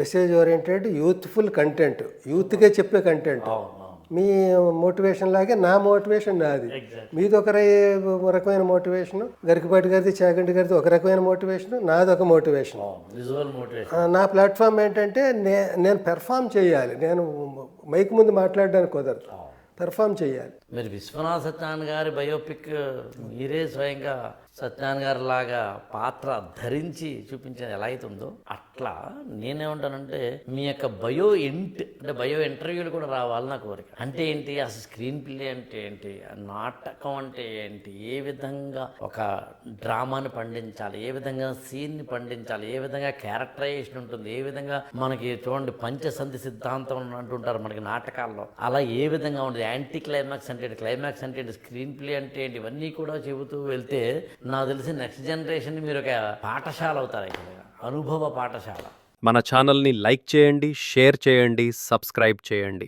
Message oriented youthful content, యూత్కే చెప్పే content. మీ motivation లాగే నా మోటివేషన్ నాది. మీది ఒక రకమైన మోటివేషన్, గరికపాటి గారిది, చాగంటి గారిది ఒక రకమైన మోటివేషన్, నాది ఒక మోటివేషన్. నా ప్లాట్ఫామ్ ఏంటంటే నేను పెర్ఫామ్ చేయాలి. నేను మైక్ ముందు మాట్లాడడానికి కుదరదు, పెర్ఫామ్ చేయాలి. మీరు విశ్వనాథ్ సత్యనారాయణ గారి బయోపిక్ మీరే స్వయంగా సత్యనారాయణ గారి లాగా పాత్ర ధరించి చూపించేది ఎలా అవుతుందో అట్లా నేనేమంటానంటే మీ యొక్క బయో ఇంటర్వ్యూలు కూడా రావాలి నా కోరిక. అంటే ఏంటి, అసలు స్క్రీన్ ప్లే అంటే ఏంటి, నాటకం అంటే ఏంటి, ఏ విధంగా ఒక డ్రామాని పండించాలి, ఏ విధంగా సీన్ని పండించాలి, ఏ విధంగా క్యారెక్టరైజేషన్ ఉంటుంది, ఏ విధంగా మనకి చూడండి పంచసంధి సిద్ధాంతం అంటుంటారు మనకి నాటకాల్లో, అలా ఏ విధంగా ఉంటుంది, యాంటీ క్లైమాక్స్ అంటే క్లైమాక్స్ అంటే స్క్రీన్ ప్లే అంటే ఏంటి, ఇవన్నీ కూడా చెబుతూ వెళ్తే నాకు తెలిసి నెక్స్ట్ జనరేషన్ మీరు ఒక పాఠశాల అవుతారు, ఇక్కడ అనుభవ పాఠశాల. మన ఛానల్ని లైక్ చేయండి, షేర్ చేయండి, సబ్స్క్రైబ్ చేయండి.